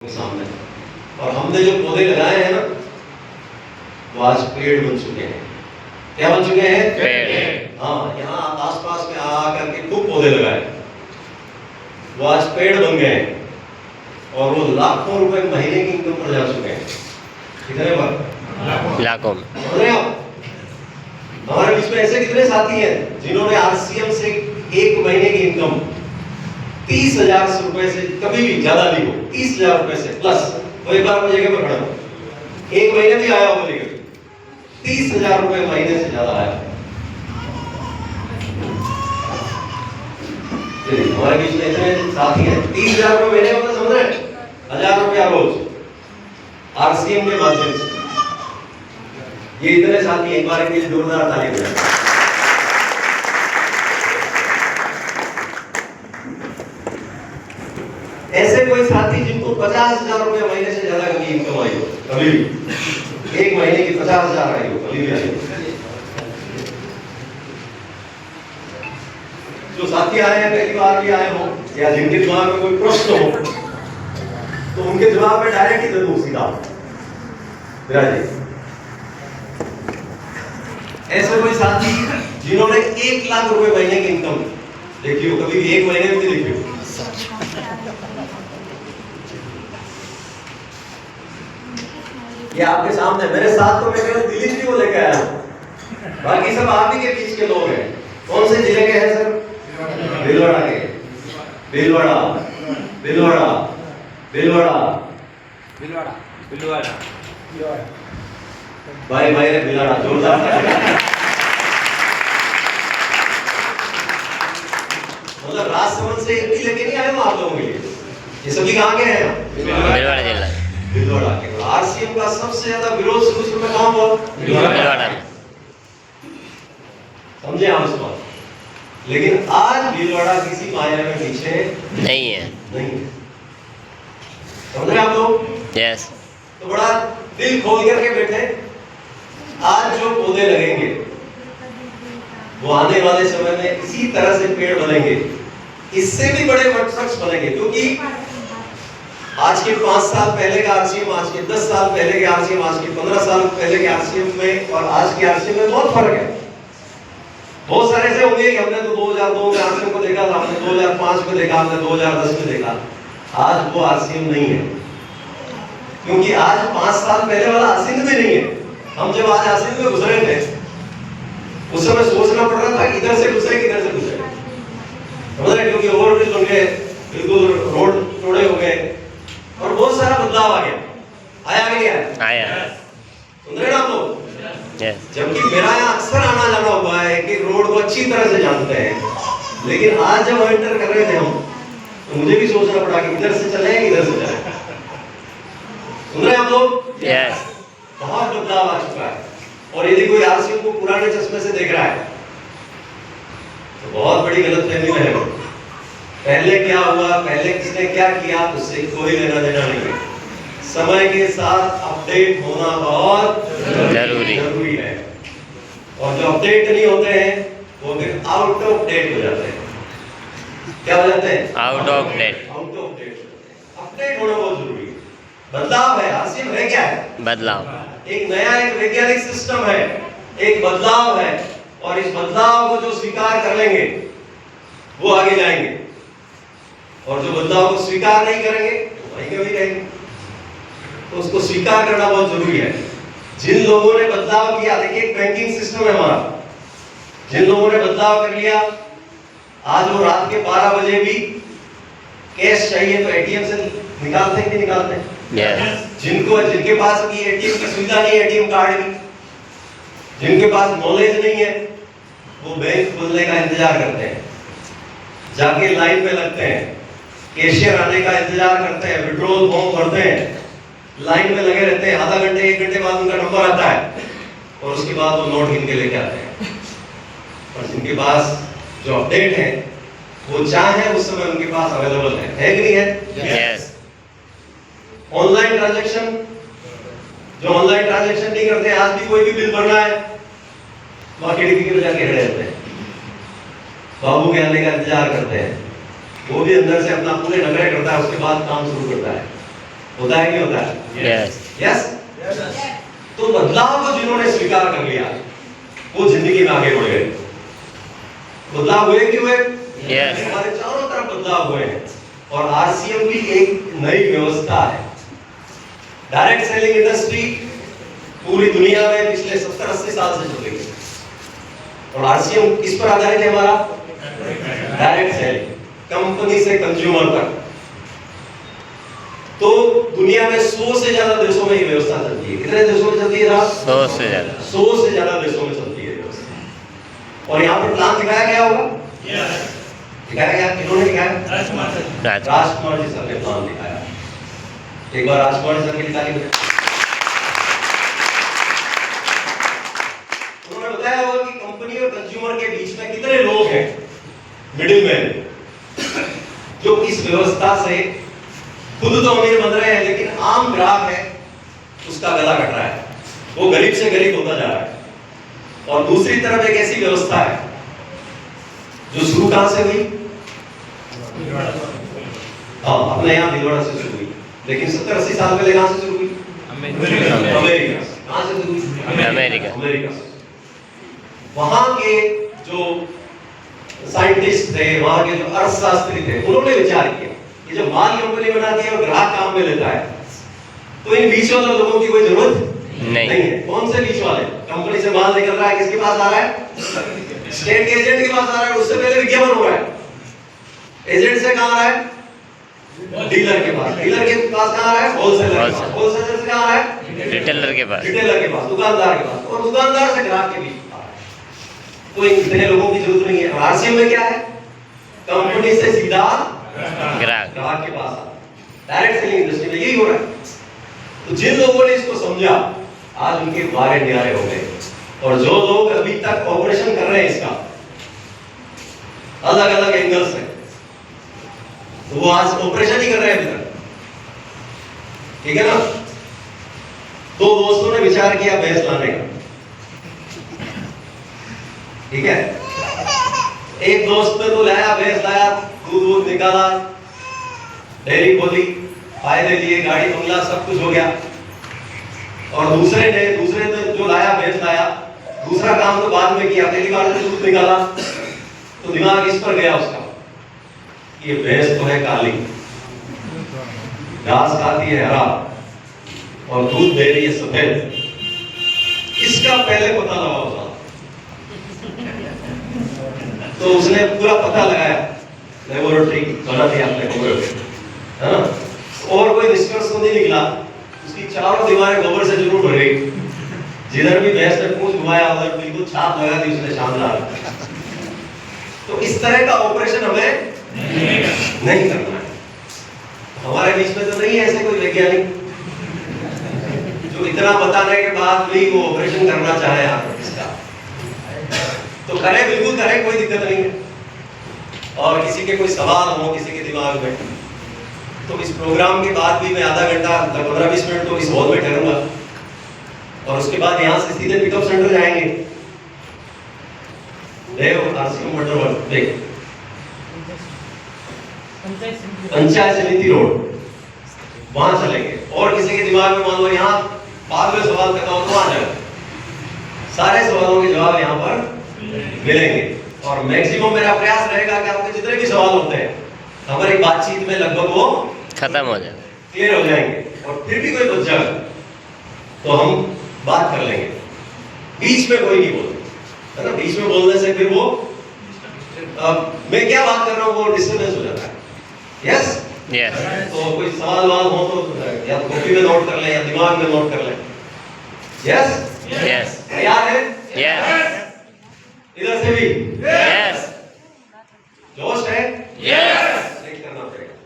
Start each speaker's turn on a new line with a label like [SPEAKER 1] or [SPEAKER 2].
[SPEAKER 1] सामने। और हमने जो पौधे लगाए हैं ना, वो आज पेड़ बन चुके हैं। क्या बन चुके हैं? पेड़। हाँ, यहाँ आसपास में आकर के खूब पौधे लगाए, वो आज पेड़ बन गए हैं और वो लाखों रुपए महीने की इनकम पर जा चुके हैं। कितने पर? लाखों में। हमारे बीच में ऐसे कितने साथी हैं जिन्होंने आरसीएम से एक महीने की इनकम 30,000 रुपए से कभी भी ज्यादा नहीं हो, 30,000 रुपए से प्लस। तो एक बार जगह पर खड़ा हो, एक महीने भी आया हो, लेकिन 30,000 रुपए महीने से ज्यादा आया। हमारे बीच में इतने साथी हैं। 30,000 रुपए महीने मतलब समझ रहे हैं, 1,000 रुपया रोज आरसीएम के माध्यम से। ये इतने साथी एक बार के लिए जोरदार ताली बजाएं। ऐसे कोई साथी जिनको 50,000 रुपए महीने से ज्यादा कभी इनकम आई हो, कभी भी एक महीने की 50,000 आई हो, कभी भी आई हो? जो साथी आए हैं पहली बार भी आए हो, या जिनके दिमाग में कोई प्रश्न हो, तो उनके दिमाग में डायरेक्ट ही दे दो सीधा, विराज। ऐसे कोई साथी जिन्होंने 1 लाख रुपए महीने की इनकम देखी हो, कभी भी एक महीने में देखी हो? ये आपके सामने मेरे साथ तो मैं केवल दिल्ली जी को लेकर आया हूं, बाकी सब आप ही के बीच के लोग हैं। कौन से जिले के हैं सर? भीलवाड़ा के। भीलवाड़ा, भीलवाड़ा, भीलवाड़ा, भीलवाड़ा, भीलवाड़ा। भाई भाई रे भीलवाड़ा, जोरदार। मतलब राजसमंद से इतनी लेके नहीं आए हो आप लोगों के लिए? ये सभी कहाँ के हैं? भीलवाड़ा जिला। भीलवाड़ा के। आरसीएम का सबसे ज्यादा विरोध शुरू में कहाँ हुआ? भीलवाड़ा। समझे आप इस बात? लेकिन आज भीलवाड़ा किसी माया में पीछे नहीं है, नहीं है। समझ रहे आप लोग? यस। तो बड़ा दिल खोल करके बैठे। आज जो पौधे लगेंगे वो आने वाले समय में इसी तरह से पेड़ बनेंगे, इससे भी बड़े वृक्ष बनेंगे। क्योंकि आज के 5 साल पहले का आरसीएम, आज के 10 साल पहले के आरसीएम, आज के 15 साल पहले के आरसीएम में और आज के आरसीएम में बहुत फर्क है। बहुत सारे ऐसे होंगे कि हमने तो 2002 में आरसीएम को देखा था, हमने 2005 में देखा, हमने 2010 में देखा। आज वो आरसीएम नहीं है, क्योंकि आज 5 साल पहले वाला आरसीएम में नहीं है। हम जब आज आरसीएम में गुजरे थे, उस समय सोचना पड़ रहा था इधर से गुजरे किधर से गुजरे, समझ रहे? क्योंकि ओवरब्रिज बन गए, बिल्कुल रोड चौड़े हो गए और बहुत सारा बदलाव आ गया। आया कि नहीं आया? सुन रहे ना आप लोग? जबकि मेरा यहाँ अक्सर आना जाना हुआ है कि रोड को अच्छी तरह से जानते हैं, लेकिन आज जब एंटर कर रहे थे हम, तो मुझे भी सोचना पड़ा कि इधर से चले इधर से चले। सुन रहे आप लोग? यस। बहुत बदलाव आ चुका है। और यदि कोई आरसीएम को पुराने चश्मे से देख रहा है तो बहुत बड़ी गलतफहमी में है। पहले क्या हुआ, पहले किसने क्या किया, उससे कोई लेना देना नहीं है। समय के साथ अपडेट होना बहुत जरूरी है। और जो अपडेट नहीं होते हैं वो फिर आउट ऑफ डेट हो जाते हैं। क्या हो जाते हैं? Out of date. Out of date. Update होना बहुत जरूरी है। बदलाव है। आरसीएम है क्या है? बदलाव। एक नया, एक वैज्ञानिक सिस्टम है, एक बदलाव है, और इस बदलाव को जो स्वीकार कर लेंगे वो आगे जाएंगे, और जो बदलाव को स्वीकार नहीं करेंगे तो वहीं कभी रहेंगे। तो उसको स्वीकार करना बहुत जरूरी है। जिन लोगों ने बदलाव किया, देखिए बैंकिंग सिस्टम है हमारा, जिन लोगों ने बदलाव कर लिया, आज वो रात के 12 बजे भी कैश चाहिए तो एटीएम से निकालते हैं कि निकालते हैं? yes. जिनके पास अभी एटीएम की सुविधा नहीं है, एटीएम कार्ड की, जिनके पास नॉलेज नहीं है, वो बैंक खुलने का इंतजार करते हैं, जाके लाइन में लगते हैं, कैशियर आने का इंतजार करते हैं, विड्रॉल फॉर्म भरते हैं, लाइन में लगे रहते हैं। आधा घंटे 1 घंटे बाद उनका नंबर आता है और उसके बाद वो नोट गिन के लेके आते हैं। और जिनके पास जो अपडेट है वो चाहे उस समय उनके पास अवेलेबल है कि नहीं है? यस। ऑनलाइन ट्रांजैक्शन, जो ऑनलाइन ट्रांजैक्शन नहीं करते, आज भी कोई भी बिल भरना है वहां खिड़की पे जाके खड़े रहते हैं, बाबू के आने का इंतजार करते हैं। वो भी अंदर से अपना पूरे नखरे करता है, उसके बाद काम शुरू करता है। होता है कि होता है?
[SPEAKER 2] Yes
[SPEAKER 1] yes. तो बदलाव को जिन्होंने स्वीकार कर लिया वो जिंदगी में आगे बढ़ गए। बदलाव हुए कि हुए?
[SPEAKER 2] यस।
[SPEAKER 1] हमारे चारों तरफ बदलाव हुए हैं और आरसीएम की एक नई व्यवस्था है। डायरेक्ट सेलिंग इंडस्ट्री पूरी दुनिया में पिछले 70-80 साल से चल रही है और आरसीएम किस पर आधारित है हमारा? डायरेक्ट सेलिंग, कंपनी से कंज्यूमर तक। तो दुनिया में 100 से ज्यादा देशों में ये व्यवस्था चलती है। कितने देशों में चलती है?
[SPEAKER 2] 100 से ज्यादा।
[SPEAKER 1] 100 से ज्यादा देशों में चलती है व्यवस्था। और यहाँ पर प्लान दिखाया गया होगा? दिखाया गया? किन्होंने दिखाया? राजकुमार जी सर ने प्लान दिखाया। एक बार राजकुमार जी सर की ताली बजाएं। उन्होंने बताया होगा कि कंपनी और कंज्यूमर के बीच में कितने लोग हैं, मिडिलमैन, जो इस व्यवस्था से खुद तो अमीर बन रहे हैं लेकिन आम ग्राहक है उसका गला कट रहा है, वो गरीब से गरीब होता जा रहा है। और दूसरी तरफ एक ऐसी व्यवस्था है जो शुरू कहां से हुई? हाँ, अपने यहाँ भीलवाड़ा से शुरू हुई, लेकिन 70-80 साल पहले कहां से शुरू हुई? अमेरिका। कहां से शुरू हुई? अमेरिका से। वहां के जो साइंटिस्ट थे, वहां के जो अर्थशास्त्री थे, उन्होंने विचार किया कि जब माल कंपनी बनाती है और ग्राहक काम में लेता है तो इन बीच वाले लोगों की कोई जरूरत नहीं है। कौन से बीच वाले? कंपनी से माल निकल रहा है, किसके पास आ रहा है? स्टेट एजेंट के पास आ रहा है। उससे पहले विज्ञापन हो रहा है। एजेंट से कहां आ रहा है? डीलर के पास। डीलर के पास कहां आ रहा है? होलसेलर के पास। होलसेलर से कहां आ रहा है?
[SPEAKER 2] रिटेलर के पास।
[SPEAKER 1] रिटेलर के पास, दुकानदार के पास, और दुकानदार से ग्राहक के बीच आ रहा है। तो इतने लोगों की जरूरत नहीं है। आरसीएम में क्या है? कंपनी से सीधा ग्राहक के पास आ। डायरेक्ट सेलिंग इंडस्ट्री में यही हो रहा है। तो जिन लोगों ने इसको समझा आज उनके द्वारे न्यारे हो गए, और जो लोग अभी तक ऑपरेशन कर रहे हैं इसका अलग अलग एंगल से, तो वो आज ऑपरेशन ही कर रहे हैं अभी तक। ठीक है ना? दो दोस्तों ने विचार किया भैंस लाने का। ठीक है, एक दोस्त ने तो लाया, भैंस लाया, दूध निकाला, डेयरी खोली, फायदे लिए, गाड़ी बंगला सब कुछ हो गया। और दूसरे ने जो लाया, भैंस लाया, दूसरा काम तो बाद में किया। पहली बार तो दूध निकाला तो दिमाग इस पर गया उसका, ये भैंस तो है काली, घास खाती है हरा और दूध दे रही है सफेद, इसका पहले पता लगा उसका। तो उसने पूरा पता लगाया, लेबोरेटरी बना दिया अपने, है ना? और कोई निष्कर्ष तो नहीं निकला। उसकी चारों दीवारें गोबर से जरूर भर गई। जिधर भी भैंस ने पूंछ घुमाया उधर बिल्कुल छाप लगा दी उसने, शानदार। तो इस तरह का ऑपरेशन हमें नहीं करना है। हमारे बीच में तो नहीं है ऐसे कोई वैज्ञानिक जो इतना बताने के बाद भी वो ऑपरेशन करना चाहे आप इसका। तो करें, बिल्कुल करें, कोई दिक्कत नहीं है। और किसी के कोई सवाल हो किसी के दिमाग में, तो इस प्रोग्राम के बाद भी मैं आधा घंटा 15-20 मिनट तो इस हॉल में ठहरूंगा, और उसके बाद यहाँ से सीधे पिकअप सेंटर जाएंगे, पंचायत समिति रोड, वहां चलेंगे। और किसी के दिमाग में मान लो यहाँ बाद में सवाल करता हूँ तो वहां जाए, सारे सवालों के जवाब यहाँ पर मिलेंगे। और मैक्सिमम मेरा प्रयास रहेगा कि आपके जितने भी सवाल होते हैं हमारी बातचीत में लगभग वो
[SPEAKER 2] खत्म हो जाए,
[SPEAKER 1] क्लियर हो जाएंगे। और फिर भी कोई बच जाए तो हम बात कर लेंगे। बीच में कोई नहीं बोलता, है ना? बीच में बोलने से फिर वो मैं क्या बात कर रहा हूँ वो डिस्टर्बेंस हो जाता है। यस? तो कोई सवाल हो तो या कॉपी में नोट कर लें या दिमाग में नोट कर लें। यस? तैयार है? इधर से भी